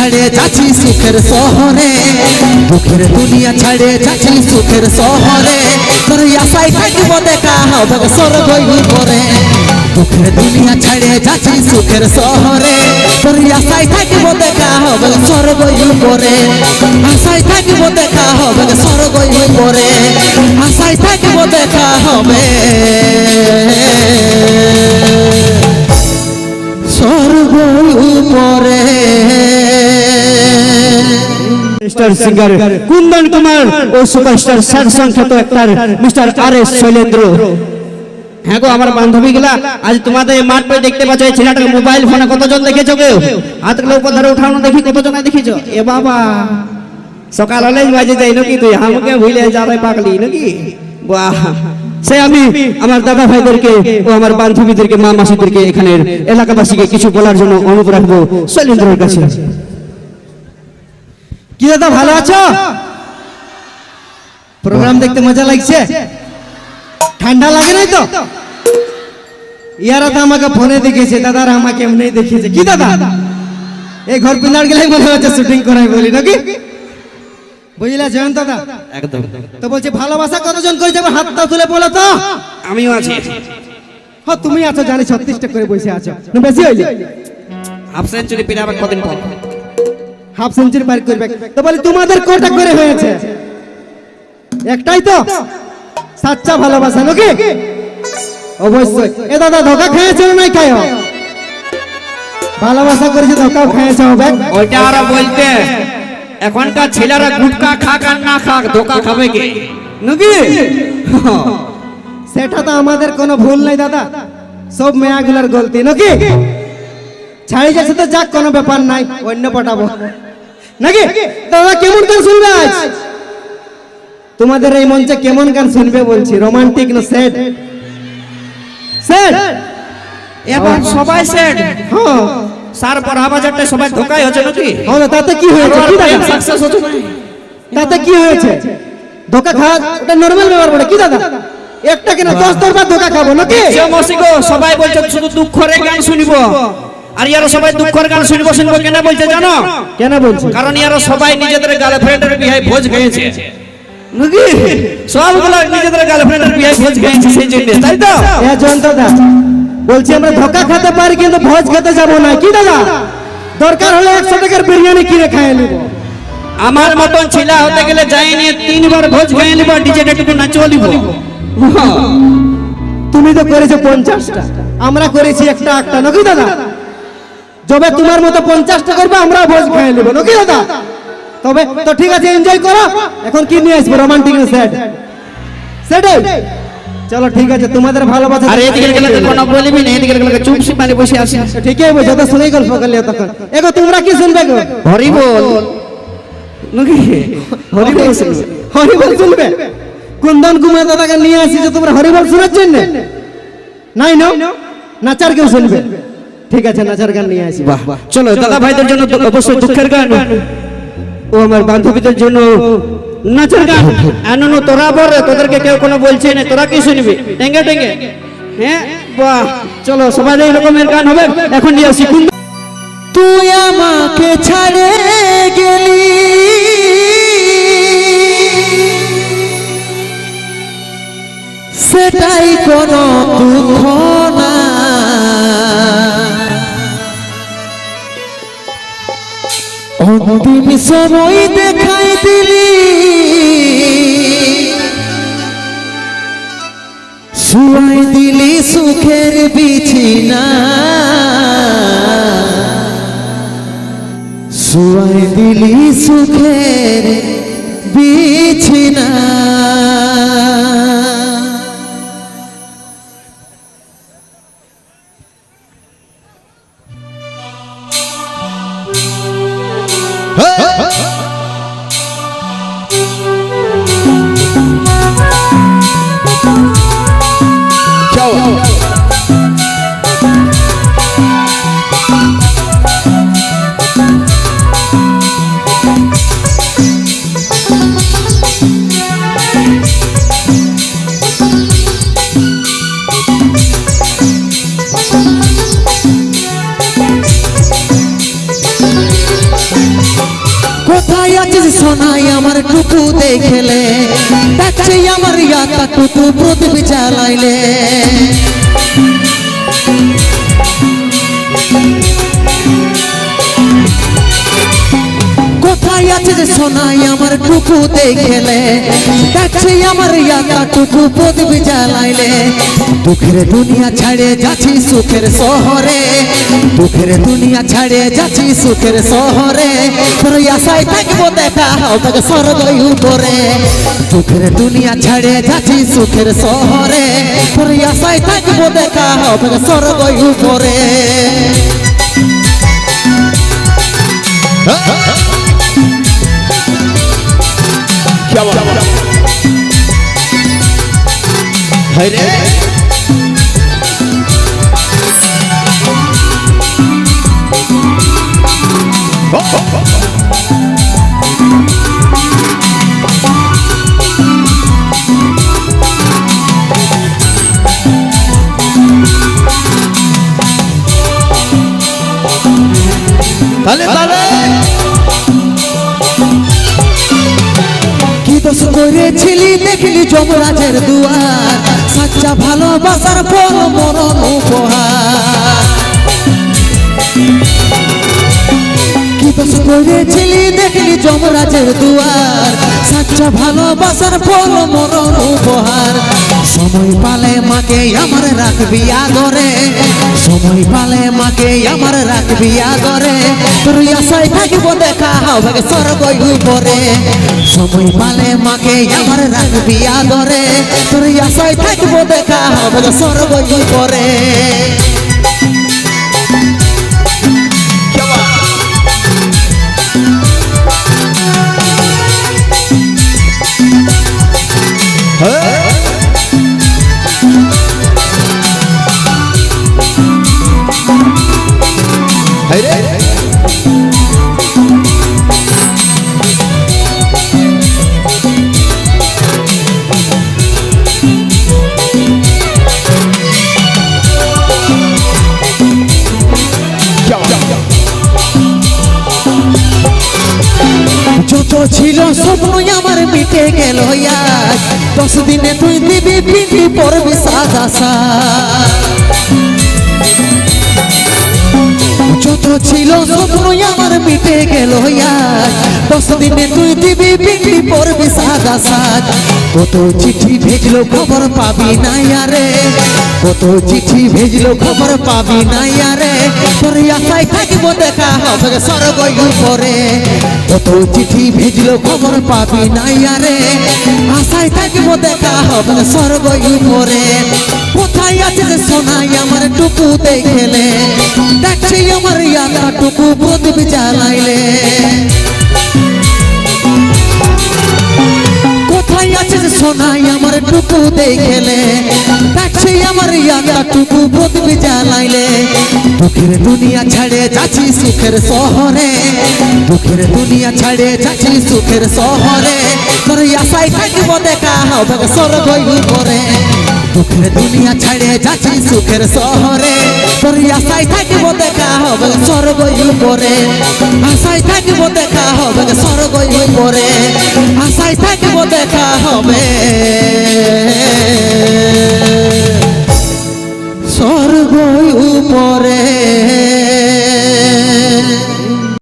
ছাড়ে যাচ্ছি সুখের শহরে, দুঃখের দুনিয়া ছাড়ে যাচ্ছি সুখের শহরে, তোর আশায় থাকব দেখা হবে স্বর্গ উপরে। দুঃখের দুনিয়া ছাড়ে যাচ্ছি সুখের শহরে, তোর আশায় থাকব দেখা হবে স্বর্গ উপরে, আশায় থাকব দেখা হবে স্বর্গ উপরে, আশায় থাকব দেখা হবে স্বর্গ উপরে। স্টার সিঙ্গার কুন্দন কুমার ও সুপারস্টার স্যার সংখ্যাত একটার মিস্টার আর.এস. শৈলেন্দ্র। হ্যাঁ গো আমার বান্ধবী গুলা, আজ তোমাদের মাঠ পে দেখতে পাচ্ছ এই ছেলেটাকে মোবাইল ফোনে কতজন দেখেছো কেউ? হাতগুলো উপর ধরে উঠানো দেখি কতজন দেখেছো? এ বাবা সকাল হলেই বাজে যাই নাকি তুই আমাকে ভুলে যাবে পাগলি নাকি? বাহ, সে আমি আমার দাদা ভাইদেরকে ও আমার বান্ধবীদেরকে মা মাসিদেরকে এখানের এলাকাবাসীকে কিছু বলার জন্য অনুরোধ রাখবো শৈলেন্দ্রের কাছে। কি দাদা ভালো আছো? প্রোগ্রাম দেখতে মজা লাগছে? ঠান্ডা লাগে নাই তো? ইয়ারা তো আমাকে ফোনে দেখেছে, দাদারা আমাকে এমনি দেখেছে। কি দাদা এই ঘর পিনার গেলে মনে হচ্ছে শুটিং করাই বলি নাকি? বুঝলে জয়ন্ত দাদা? একদম। তো বলছে ভালোবাসা কতজন করে যাবে হাতটা তুলে বলো তো। আমিও আছি। হ্যাঁ তুমি আছো জানি, 36টা করে বসে আছো না বেশি হইলে? হাফ সেঞ্চুরি পেরে আবার কদিন পর হাফ সেঞ্চুরি পার করবে। তো বলি তোমাদের কটা করে হয়েছে? একটাই তো সাচ্চা ভালোবাসা নাকি? অবশ্যই। এ দাদা ধোকা খেয়েছো নাই? খায় ভালোবাসা করেছে ধোকাও খেয়েছে হবে ওইটা। আর বলতে এখনকার ছেলেরা গুটকা খাক আর না খাক ধোকা খাবে কি নাকি? সেটা তো আমাদের কোনো ভুল নাই দাদা, সব মেয়াগুলার গলতি নাকি? ছাড়ি যাচ্ছে তো যাক, কোনো ব্যাপার নাই, অন্য পটাবো নাকি? দাদা কেমন গান শুনবে আজ? তোমাদের এই মঞ্চে কেমন গান শুনবে বলছি? রোমান্টিক না স্যাড? স্যাড এবার সবাই স্যাড। হ্যাঁ সার পড়া বাজারটা সবাই ধোকাই হচ্ছে নাকি? হ্যাঁ তাতে কি হয়েছে? কি দাদা সাকসেস হচ্ছে না তাতে কি হয়েছে? ধোকা খাওয়া এটা নরমাল ব্যাপার বলে কি দাদা? একটা কেন 10 বার ধোকা খাবো নাকি? মসিগো সবাই বলছে শুধু দুঃখের গান শুনবো, আর ইয়ারা সবাই দুঃখের গান শুনবো শুনবো কেন বলছে জানো? কেন বলছে? কারণ ইয়ারা সবাই নিজেদের গার্লফ্রেন্ডের বিয়ে ভোজ খেয়েছে নাকি? সবগুলো নিজেদের গার্লফ্রেন্ডের বিয়ে ভোজ খেয়েছে সেই জন্য, তাই তো? হ্যাঁ জয়ন্ত দা বলছি আমরা ধোকা খেতে পারি কিন্তু ভোজ খেতে যাবো না কি দাদা? দরকার হলে 100 টাকার বিরিয়ানি কিনে খাইয়ে নিব। আমার মতন ছিলা হতে গেলে যাইনি 3 বার ভোজ খাইয়ে নিব, ডিজেটা একটু নাচও নিব। তুমি তো করেছো 50টা, আমরা করেছি একটা নাকি দাদা? যবে তোমার মতো 50টা করবে আমরা ভোজ খাইয়ে নিব নাকি দাদা? তবে তো ঠিক আছে, এনজয় করো। এখন কি নিয়ে আসবো? রোমান্টিক না স্যাড? স্যাড চলো ঠিক আছে, তোমাদের ভালোবাসা। আরে এদিকে গেলে কোনো বলবি না, এদিকে গেলে চুপসি মানে বসে আছি। ঠিকই বলছো, তো শুনেই গল্প করলে তখন। এগো তোমরা কি শুনবে গো? হরি বল নাকি? হরি বল শুনবে? হরি বল শুনবে? কুন্দন কুমার দাদাকে নিয়ে আসিছো তোমরা হরি বল শোনার জন্য? নাই না নাচার কেউ শুনবে? ঠিক আছে নাচার গান নিয়ে আসি। বাহ চলো দাদা ভাইদের জন্য অবশ্যই দুঃখের গান, ও আমার বান্ধবীদের জন্য নাচের গান। আনন্দ তোরা বল, তোদেরকে কেউ কোনো বলছে না, তোরা কি শুনবি? টেঙ্গে টেঙ্গে। হ্যাঁ বাহ চলো সবাই এই রকমের গান হবে। এখন নিয়ে আসি তুই আমাকে ছাড়ে গেলি, সেটাই কোনো দুঃখ না, অন্তিম সময় দেখাই দিলি, শুয়াই দিলি সুখের বিছিনা, শুয়াই দিলি সুখের বিছিনা। সোনাই আমার টুকু দেখলে ডাকছে আমার ইয়াতা টুকু প্রদীপ জ্বালাইলে কোথায় আছে যে সোনাই আমার টুকু দেখলে ডাকছে আমার ইয়াতা টুকু প্রদীপ জ্বালাইলে দুঃখের দুনিয়া ছাড়ে যাচ্ছি সুখের শহরে দুঃখের দুনিয়া ছাড়ে যাচ্ছি সুখের শহরে তোর আশায় থাকবো দেখা হবে স্বর্গই উপরে দুঃখের দুনিয়া ছাড়ে যাচ্ছি সুখের শহরে তোর আশায় থাকবো দেখা হবে স্বর্গই উপরে क्या बात है रे ताले ताले দোষ করেছিলি দেখলি যমরাজের দুয়ার সাচ্চা ভালোবাসার পর মরণ উপহার কি দোষ করেছিলি দেখলি যমরাজের দুয়ার সাচ্চা ভালোবাসার পর মরণ উপহার সময় পালে মাকে আমার রাখবি আগরে সময় পালে মাকে আমার রাখবি আগরে তোর আশায় থাকিব দেখা হবে স্বর্গই উপরে সময় পালে মাকে আমার রাখবি আগরে তোর আশায় থাকিব দেখা হবে স্বর্গই উপরে যত ছিল স্বপ্ন আমার মিটে গেল আজ 10 দিনে তুই দিবি পিঠি পড়বি সাদা যত ছিল স্বপ্ন আমার মিটে গেল আজ 10 দিনে তুই দিবি পিঠি পড়বি সাদা সাজ কত চিঠি ভেজলো খবর পাবি না আরে কত চিঠি ভেজলো খবর পাবি না আরে তোর আশায় থাকিব দেখা হবে স্বর্গই উপরে কত চিঠি ভেজলো খবর পাবি না আরে আশায় থাকিব দেখা হবে স্বর্গই উপরে কোথায় আছে যে সোনাই আমার টুকু দেখলে ডাকছে আমার ইয়াতা টুকু প্রদীপ জ্বালাইলে কোথায় আছে যে সোনাই আমার টুকু দেখলে ডাকছে আমার ইয়াতা টুকু প্রদীপ জ্বালাইলে দুঃখের দুনিয়া ছাড়ে যাচ্ছি সুখের শহরে দুঃখের দুনিয়া ছাড়ে যাচ্ছি সুখের শহরে তোর আশায় থাকিব দেখা হবে স্বর্গই উপরে দুঃখের দুনিয়া ছাড়ে যাচ্ছি সুখের শহরে তোর আশায় থাকিব দেখা হবে স্বর্গই উপরে আশায় থাকিব দেখা হবে স্বর্গই উপরে আশায় থাকিব দেখা হবে স্বর্গই উপরে।